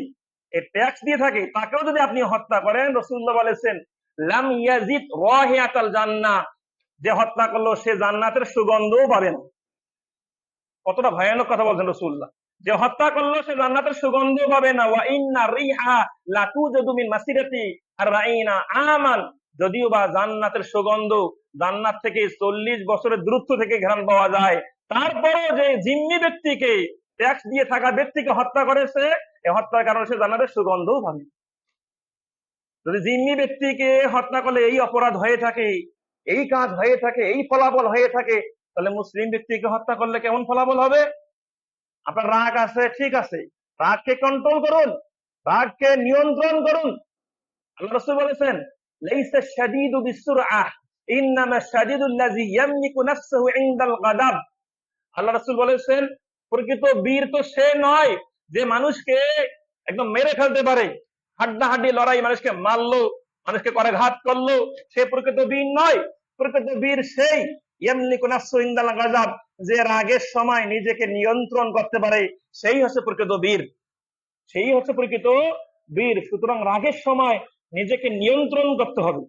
এই ট্যাক্স দিয়ে থাকে, তাকেও যদি আপনি হত্যা করেন, রাসূলুল্লাহ বলেছেন, লাম ইয়াজিদ রাহিয়াতাল জান্নাহ, যে হত্যা করলো সে জান্নাতের সুগন্ধও পাবে না। কতটা ভয়ানক কথা বলছেন রাসূলুল্লাহ, যে হত্যা করলো সে জান্নাতের সুগন্ধ পাবে না। ওয়া ইন্না রিহা লাতুজাদু মিন মাসিরাতি আরবাঈনা আমান, যদিও বা জান্নাতের সুগন্ধ জান্নাত থেকে 40 বছরের দূরত্ব থেকে ঘ্রাণ পাওয়া যায়, তারপরেও যে জিম্মি ব্যক্তিকে, ট্যাক্স দিয়ে থাকা ব্যক্তিকে হত্যা করেছে, এই হত্যার কারণে সে জান্নাতের সুগন্ধও পাবে। যদি জিম্মি ব্যক্তিকে হত্যা করলে এই অপরাধ হয়ে থাকে, এই কাজ হয়ে থাকে, এই ফলাফল হয়ে থাকে, তাহলে মুসলিম ব্যক্তিকে হত্যা করলে কেমন ফলাফল হবে? আপনার রাগ আছে, ঠিক আছে, রাগকে কন্ট্রোল করুন, রাগকে নিয়ন্ত্রণ করুন। আল্লাহ রাসূল বলেছেন, লাইসা শাদীদু বিসুরআহ, ইন্নামা শাদীদুল্লাযী ইয়ামলিকু নাফসাহু ইনদাল গাদাব। আল্লাহ রাসূল বলেছেন, প্রকৃত বীর তো সে নয় যে মানুষকে একদম মেরে ফেলতে পারে, হাড্ডাহাড্ডি লড়াই, মানুষকে মারলো, মানুষকে করে ঘাত করলো, সে প্রকৃত বীর নয়। প্রকৃত বীর সেই ইয়ামলিকু নাফসাহু ইনদাল গাদাব, যে রাগের সময় নিজেকে নিয়ন্ত্রণ করতে পারে, সেই হচ্ছে প্রকৃত বীর, সেই হচ্ছে প্রকৃত বীর। সুতরাং রাগের সময় নিজেকে নিয়ন্ত্রণ করতে হবে,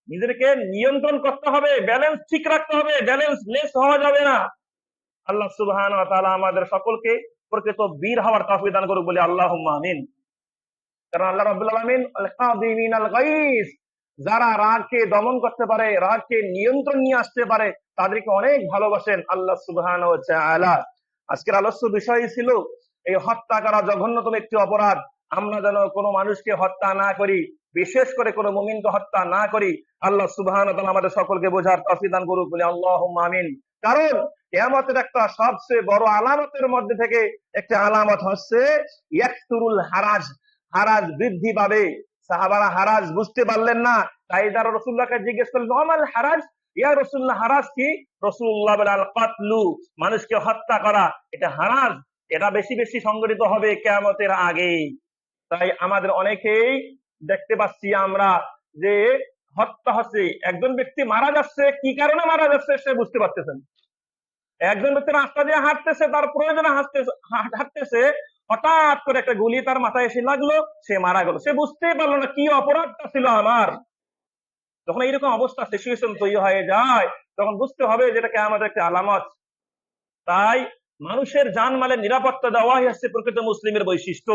নিজেকে নিয়ন্ত্রণ করতে হবে, ব্যালেন্স ঠিক রাখতে হবে, ব্যালেন্স লেস হওয়া যাবে না। আল্লাহ সুবহানাহু ওয়া তাআলা আমাদের সকলকে প্রকৃত বীর হওয়ার তৌফিক দান করুক, বলি আল্লাহুম্মা আমিন। কারণ আল্লাহ রাব্বুল আলামিন আল কাযিমিনাল গায়জ, যারা রাগকে দমন করতে পারে, রাগকে নিয়ন্ত্রণ নিয়ে আসতে পারে, তাদেরকে অনেক ভালোবাসেন আল্লাহ সুবহানাহু ওয়া তাআলা। আজকের আলোচ্য বিষয় ছিল এই হত্যা করা জঘন্যতম একটি অপরাধ। আমরা যেন কোনো মানুষকে হত্যা না করি, বিশেষ করে কোনো মুমিনকে হত্যা না করি। আল্লাহ সুবহানাহু ওয়া তাআলা আমাদের সকলকে বোঝার তৌফিক দান করুক, বলি আল্লাহুম্মা আমিন। কারণ কিয়ামতের একটা সবচেয়ে বড় আলামতের মধ্যে থেকে একটা আলামত হচ্ছে ইয়াকসুরুল হারাজ, হারাজ বৃদ্ধি পাবে। সাহাবারা হারাজ বুঝতে পারলেন না, তাই তারা রাসূলুল্লাহকে জিজ্ঞেস করলেন, আমাল হারাজ, ইয়া রাসূলুল্লাহ, হারাজ কি? রাসূলুল্লাহ বলেন, আল কাতলু, মানুষকে হত্যা করা, এটা হারাজ, এটা বেশি বেশি সংঘটিত হবে কিয়ামতের আগে। তাই আমাদের অনেকেই দেখতে পাচ্ছি আমরা যে হত্যা হচ্ছে, একজন ব্যক্তি মারা যাচ্ছে, কি কারণে মারা যাচ্ছে সে বুঝতে পারতেছেন। একজন ব্যক্তি রাস্তা দিয়ে হাঁটতেছে, তার প্রয়োজনে হাঁটতেছে, হঠাৎ করে একটা গুলি তার মাথায় এসে লাগলো, সে মারা গেল, সে বুঝতেই পারলো না কি অপরাধটা ছিল আমার। যখন এইরকম অবস্থা, সিচুয়েশন তৈরি হয়ে যায়, তখন বুঝতে হবে যেটা কিয়ামতের একটা আলামত। তাই মানুষের জানমালের নিরাপত্তা দেওয়াই হচ্ছে প্রকৃত মুসলিমের বৈশিষ্ট্য।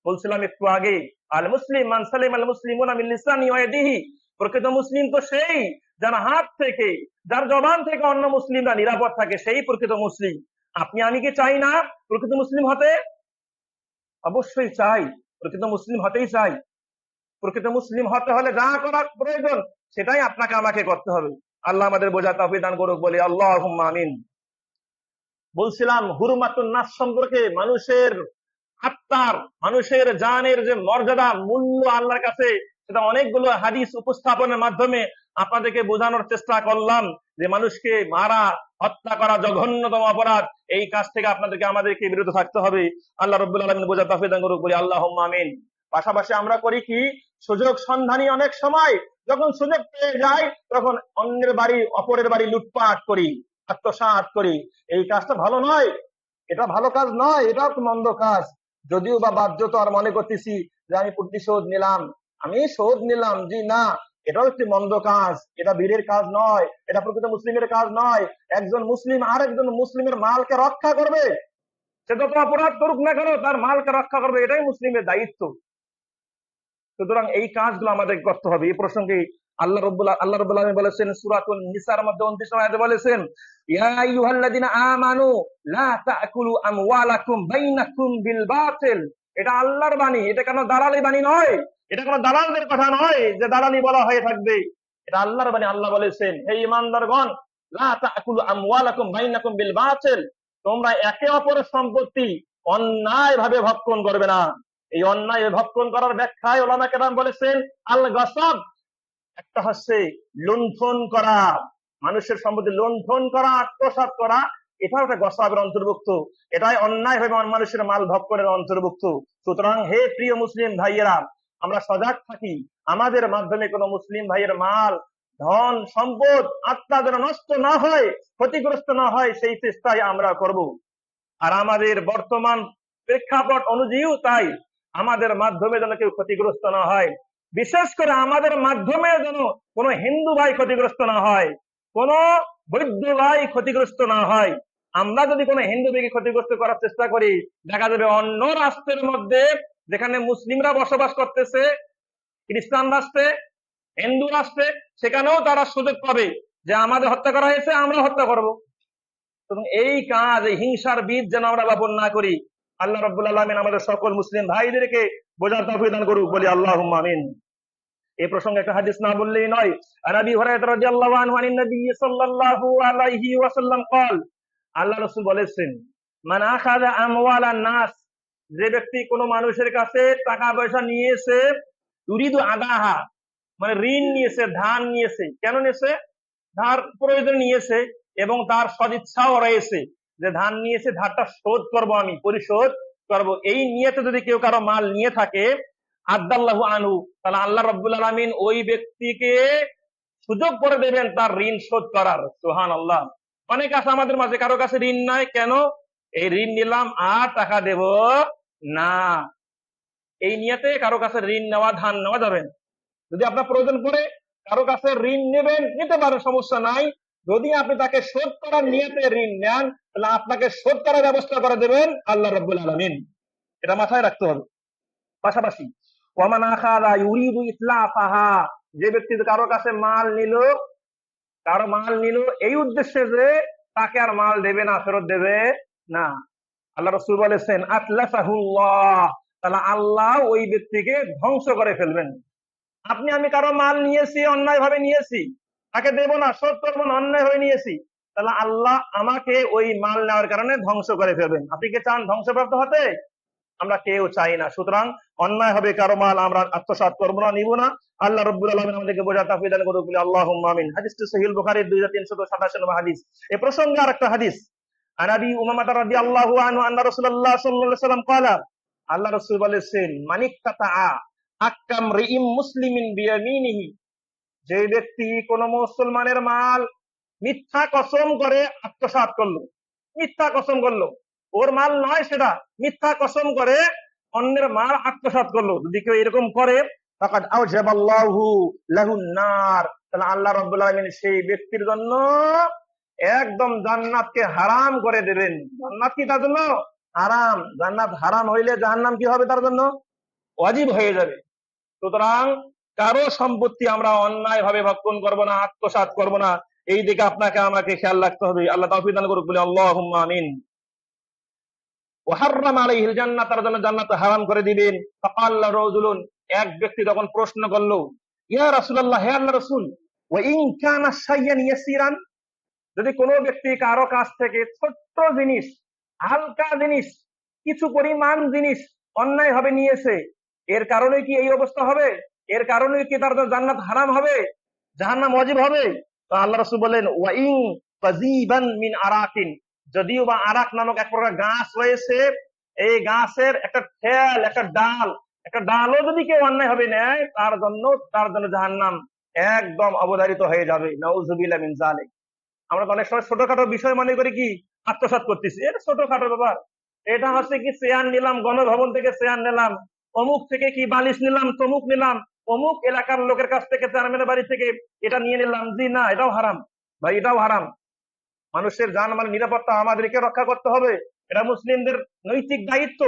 বলছিলাম একটু আগে, আল মুসলিম মান সালিম আল মুসলিমুনা মিন লিসানি ওয়া ইয়াদিহি, প্রকৃত মুসলিম তো সেই যার হাত থেকে, যার জবান থেকে অন্য মুসলিমরা নিরাপদ থাকে, সেই প্রকৃত মুসলিম। আপনি আমি কি চাই না প্রকৃত মুসলিম হতে? অবশ্যই চাই, প্রকৃত মুসলিম হতেই চাই। প্রকৃত মুসলিম হতে হলে যা করার প্রয়োজন সেটাই আপনাকে আমাকে করতে হবে। আল্লাহ আমাদের বোঝার তৌফিক দান করুক, বলি আল্লাহুম্মা আমিন। বলছিলাম হুরমাতুন নাফস সম্পর্কে, মানুষের আত্মার, মানুষের জানের যে মর্যাদা, মূল্য আল্লাহর কাছে, সেটা অনেকগুলো হাদিস উপস্থাপনের মাধ্যমে আপনাদেরকে বোঝানোর চেষ্টা করলাম যে মানুষকে মারা, হত্যা করা জঘন্যতম অপরাধ। এই কাজ থেকে আমাদেরকে বিরত থাকতে হবে। আল্লাহ রাব্বুল আলামিন বোঝার তৌফিক দান করুক, বলি আল্লাহুম্মা আমিন। পাশাপাশি আমরা করি কি, সুযোগ সন্ধানী অনেক সময় যখন সুযোগ পেয়ে যাই তখন অন্যের বাড়ি, অপরের বাড়ি লুটপাট করি, আত্মসাৎ করি। এই কাজটা ভালো নয়, এটা ভালো কাজ নয়, এটা মন্দ কাজ। যদিও বা বাধ্যতার মনে করতেছি যে আমি প্রতিশোধ নিলাম, আমি শোধ নিলাম, জি না, এটাও একটি মন্দ কাজ। এটা বীরের কাজ নয়, এটা প্রকৃত মুসলিমের কাজ নয়। একজন মুসলিম আরেকজন মুসলিমের মালকে রক্ষা করবে, সে যত অপরাধ করুক না কেন তার মালকে রক্ষা করবে, এটাই মুসলিমের দায়িত্ব। সুতরাং এই কাজগুলো আমাদের করতে হবে। এই প্রসঙ্গে আল্লাহ রাব্বুল আলামিন বলেছেন সূরাতুন নিসার মধ্যে 29 নম্বর আয়াতে বলেছেন, ইয়া আইয়ুহাল্লাযিনা আমানু লা তাকুলু আমওয়ালাকুম বাইনাকুম বিল বাতিল। এটা আল্লাহর বাণী, এটা কোনো দালালি বাণী নয়, এটা কোনো দালালদের কথা নয় যে দালালি বলা হয়ে থাকবে। এটা আল্লাহর বাণী। আল্লাহ বলেছেন, হে ঈমানদারগণ, লা তাকুলু আমওয়ালাকুম বাইনাকুম বিল বাতিল, তোমরা একে অপরের সম্পত্তি অন্যায় ভাবে ভক্ষণ করবে না। এই অন্যায় ভক্ষণ করার ব্যাখ্যায় ওলামা কেরাম বলেছেন, আল গাসাব, একটা হচ্ছে লুণ্ঠন করা, মানুষের সম্পত্তি লুণ্ঠন করা, আত্মসাৎ করা, এটাও একটা গসাবের অন্তর্ভুক্ত, এটাই অন্যায় ভাবে মানুষের মাল ভক্ষণের অন্তর্ভুক্ত। সুতরাং হে প্রিয় মুসলিম ভাইয়েরা, আমরা সজাগ থাকি, আমাদের মাধ্যমে কোনো মুসলিম ভাইয়ের মাল, ধন, সম্পদ, আত্মা যেন নষ্ট না হয়, ক্ষতিগ্রস্ত না হয়, সেই চেষ্টাই আমরা করব। আর আমাদের বর্তমান প্রেক্ষাপট অনুযায়ীও তাই, আমাদের মাধ্যমে যেন কেউ ক্ষতিগ্রস্ত না হয়, বিশেষ করে আমাদের মাধ্যমে যেন কোনো হিন্দু ভাই ক্ষতিগ্রস্ত না হয়, কোনো বৌদ্ধ ভাই ক্ষতিগ্রস্ত না হয়। আমরা যদি কোনো হিন্দু ভাইকে ক্ষতিগ্রস্ত করার চেষ্টা করি, দেখা যাবে অন্য রাষ্ট্রের মধ্যে যেখানে মুসলিমরা বসবাস করতেছে, খ্রিস্টান রাষ্ট্রে, হিন্দু রাষ্ট্রে, সেখানেও তারা সুযোগ পাবে যে আমাদের হত্যা করা হয়েছে, আমরা হত্যা করব। এবং এই কাজ, এই হিংসার বীজ যেন আমরা বপন না করি। আল্লাহ রাব্বুল আলামিন আমাদের সকল মুসলিম ভাইদেরকে বোঝার তৌফিক দান করুক, বলি আল্লাহুম্মা আমিন। এই প্রসঙ্গে একটা হাদিস না বললেই নয়। আবু হুরায়রা রাদিয়াল্লাহু আনহু আনিন নবী সাল্লাল্লাহু আলাইহি ওয়াসাল্লাম قال, আল্লাহ রাসূল বলেছেন, মান আখাযা আমওয়ালান নাস, যে ব্যক্তি কোনো মানুষের কাছে টাকা পয়সা নিয়েছে, ইউরিদু আদাহা, মানে ঋণ নিয়েছে, ধার নিয়েছে, কেন নিয়েছে? ধার প্রয়োজন নিয়েছে, এবং তার সদিচ্ছাও রয়েছে যে ধার নিয়েছে, ধারটা শোধ করব, আমি পরিশোধ করব, এই নিয়তে যদি কেউ কারো মাল নিয়ে থাকে, আদাল্লাহু আনহু, তাহলে আল্লাহ রাব্বুল আলামিন ওই ব্যক্তিকে সুযোগ করে দেবেন তার ঋণ শোধ করার। সুবহানাল্লাহ। অনেক আছে আমাদের মাঝে, কারো কাছে ঋণ নাই, কেন? এই ঋণ নিলাম আর টাকা দেব না, এই নিয়তে কারো কাছে ঋণ নেওয়া, ধার নেওয়া যাবে না। যদি আপনার প্রয়োজন পড়ে কারো কাছে ঋণ নেবেন, নিতে পারেন, সমস্যা নাই। যদি আপনি তাকে শোধ করার নিয়তে ঋণ নেন, তাহলে আপনাকে শোধ করার ব্যবস্থা করে দেবেন আল্লাহ রাব্বুল আলামিন, এটা মাথায় রাখতে হবে। পাশাপাশি ওয়ামান আখাযা ইউরিদু ইতলাফাহা, যে ব্যক্তি কারো কাছে মাল নিল, কারো মাল নিল এই উদ্দেশ্যে যে তাকে আর মাল দেবে না, ফেরত দেবে না, আল্লাহ রাসূল বলেছেন আতলাফাহুল্লাহ, তাহলে আল্লাহ ওই ব্যক্তিকে ধ্বংস করে ফেলবেন। আমি কারো মাল নিয়েছি, অন্যায় ভাবে নিয়েছি, তাকে দেব না, শোধ করবো না, অন্যায় ভাবে নিয়েছি, তাহলে আল্লাহ আমাকে ওই মাল নেওয়ার কারণে ধ্বংস করে ফেলবেন। আপনি কি চান ধ্বংসপ্রাপ্ত হতে? আমরা কেউ চাই না। সুতরাং অন্যায় হবে কারো মাল আমরা আত্মসাৎ করবো না, নিব না। আল্লাহ রাব্বুল আলামিন আমাদেরকে বোঝার তৌফিক দান করুন, বলি আল্লাহুম্মা আমিন। হাদিসটি সহিহ বুখারীর 2387 নম্বর হাদিস। এই প্রসঙ্গে আরেকটা হাদিস, আনাবি উমামা রাদিয়াল্লাহু আনহু আন্না রাসূলুল্লাহ সাল্লাল্লাহু আলাইহি ওয়াসাল্লাম ক্বালা, আল্লাহ রাসূল বলেছেন, মানিক্কাতা আকাম রিম মুসলিমিন বিয়ামিনিহি, যে ব্যক্তি কোন মুসলমানের মাল মিথ্যা কসম করে আত্মসাৎ করলো, মিথ্যা কসম করলো, ওর মাল নয় সেটা, মিথ্যা কসম করে অন্যের মাল আত্মসাৎ করলো, যদি কেউ এরকম করে, ফাকাদ আওজাবাল্লাহু লাহুন নার, তাহলে আল্লাহ রাব্বুল আলামিন সেই ব্যক্তির জন্য একদম জান্নাতকে হারাম করে দেবেন। জান্নাত কি তার জন্য হারাম? জান্নাত হারাম হইলে জাহান্নাম কি হবে তার জন্য? ওয়াজিব হয়ে যাবে। সুতরাং কারো সম্পত্তি আমরা অন্যায় ভাবে ভক্ষণ করবো না, আত্মসাৎ করবো না, এই দিকে আপনাকে আমাকে খেয়াল রাখতে হবে। আল্লাহ তাওফীক দান করুক, বলি আল্লাহুম্মা আমিন। ওয়া হাররামা আলাইহিল জান্নাত, তার জন্য জান্নাত হারাম করে দিবেন। ফাকাল্লা রাজুলুন, এক ব্যক্তি তখন প্রশ্ন করলো, ইয়া রাসূলুল্লাহ, হে আল্লাহর রাসূল, ওয়া ইন কানা শাইয়ান ইয়াসিরান, যদি কোনো ব্যক্তি কারো কাছ থেকে ছোট্ট জিনিস, হালকা জিনিস, কিছু পরিমাণ জিনিস অন্যায় ভাবে নিয়েছে, এর কারণে কি এই অবস্থা হবে? এর কারণে কি তার জন্য জান্নাত হারাম হবে, জাহান্নাম ওয়াজিব হবে? তো আল্লাহ রাসূল বলেন ওয়াইন ফাজিবান মিন আরাকিন, যদিও বা আরাক নামক এক প্রকার গাছ রয়েছে, এই গাছের একটা ঠেল, একটা ডালও যদি কেউ অন্যায় ভাবে নেয়, তার জন্য জাহান্নাম একদম অবধারিত হয়ে যাবে। নাউযুবিল্লাহ মিন যালিক। আমরা তো অনেক সময় ছোটখাটো বিষয় মনে করি কি আত্মসাৎ করতেছি, এটা ছোটখাটো ব্যাপার। এটা হচ্ছে কি চেয়ার নিলাম, গণভবন থেকে চেয়ার নিলাম, অমুক থেকে কি বালিশ নিলাম, তমুক নিলাম, অমুক এলাকার লোকের কাছ থেকে, চেয়ারম্যানের বাড়ি থেকে এটা নিয়ে নিলাম, জি না, এটাও হারাম ভাই, এটাও হারাম। মানুষের জানমালের নিরাপত্তা আমাদেরকে রক্ষা করতে হবে, এটা মুসলিমদের নৈতিক দায়িত্ব।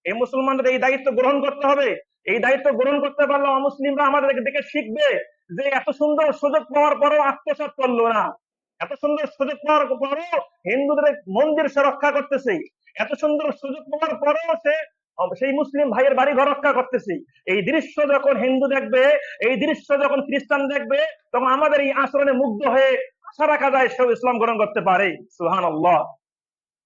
এই মুসলমানদের এই দায়িত্ব গ্রহণ করতে হবে। এই দায়িত্ব গ্রহণ করতে পারলে অমুসলিমরা আমাদেরকে দেখে শিখবে যে এত সুন্দর সুযোগ পাওয়ার পরও আত্মসাৎ করলো না, এত সুন্দর সুযোগ পাওয়ার পরও হিন্দুদের মন্দির সে রক্ষা করতেছে, এত সুন্দর সুযোগ পাওয়ার পরও সে সেই মুসলিম ভাইয়ের বাড়ি ঘর রক্ষা করতেছে। এই দৃশ্য যখন হিন্দু দেখবে, এই দৃশ্য যখন খ্রিস্টান দেখবে, তখন আমাদের এই আচরণে মুগ্ধ হয়ে আশা রাখা যায় সেও ইসলাম গ্রহণ করতে পারে। সুবহানাল্লাহ।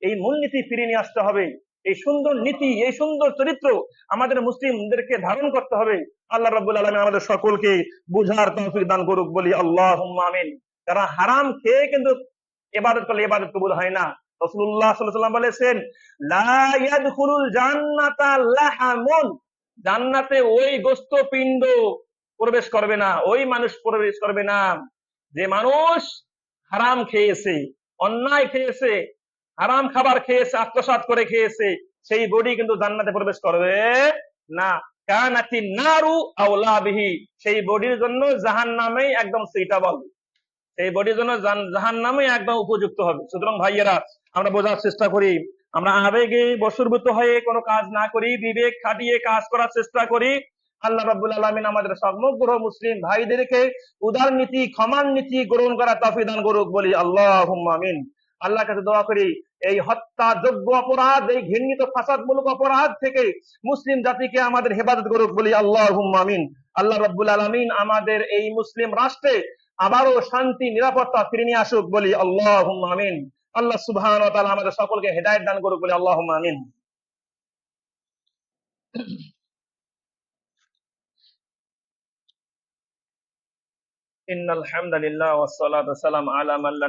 এই মূলনীতি ফিরিয়ে নিয়ে আসতে হবে, এই সুন্দর নীতি, এই সুন্দর চরিত্র আমাদের মুসলিমদেরকে ধারণ করতে হবে। আল্লাহ রাব্বুল আলামিন আমাদের সকলকে বুঝার তৌফিক দান করুক, বলি আল্লাহুম্মা আমিন। যারা হারাম খেয়ে কিন্তু ইবাদত করলে ইবাদত কবুল হয় না। রাসূলুল্লাহ সাল্লাল্লাহু আলাইহি ওয়াসাল্লাম বলেছেন, লা ইয়াদখুলুল জান্নাতা লাহামুন, জান্নাতে ওই গোশতপিণ্ড প্রবেশ করবে না, ওই মানুষ প্রবেশ করবে না যে মানুষ হারাম খেয়েছে, অন্যায় খেয়েছে, হারাম খাবার খেয়েছে, আত্মসাৎ করে খেয়েছে, সেই বডি কিন্তু জান্নাতে প্রবেশ করবে না। কানাতিন নারু আওলা বিহি, সেই বডির জন্য জাহান্নামেই একদম সুইটেবল, সেই বডির জন্য জাহান্নামেই একদম উপযুক্ত হবে। সুতরাং ভাইয়েরা, আমরা বোঝার চেষ্টা করি, আমরা আবেগে বশীভূত হয়ে কোনো কাজ না করি, বিবেক খাটিয়ে কাজ করার চেষ্টা করি। আল্লাহ রাব্বুল আলামিন আমাদের সমগ্র মুসলিম ভাইদেরকে উদার নীতি, ক্ষমার নীতি গ্রহণ করার তৌফিক দান করুক, বলি আল্লাহুম্মা আমিন। আল্লাহর কাছে দোয়া করি এই হত্যাযোগ্য অপরাধ, এই ঘৃণিত ফাসাদমূলক অপরাধ থেকে মুসলিম জাতিকে আমাদের হেফাজত করুক, বলি আল্লাহুম্মা আমিন। আল্লাহ রাব্বুল আলামিন আমাদের এই মুসলিম রাষ্ট্রে আবারও শান্তি নিরাপত্তা ফিরে নিয়ে আসুক, বলি আল্লাহুম্মা আমিন। আল্লাহ সুবহানাহু ওয়া তাআলা আমাদের সকলকে হেদায়েত দান করুক, বলি আল্লাহুম্মা আমিন। ইন্নাল হামদালিল্লাহ ওয়াস সালাতু ওয়াস সালামু আলা মান লা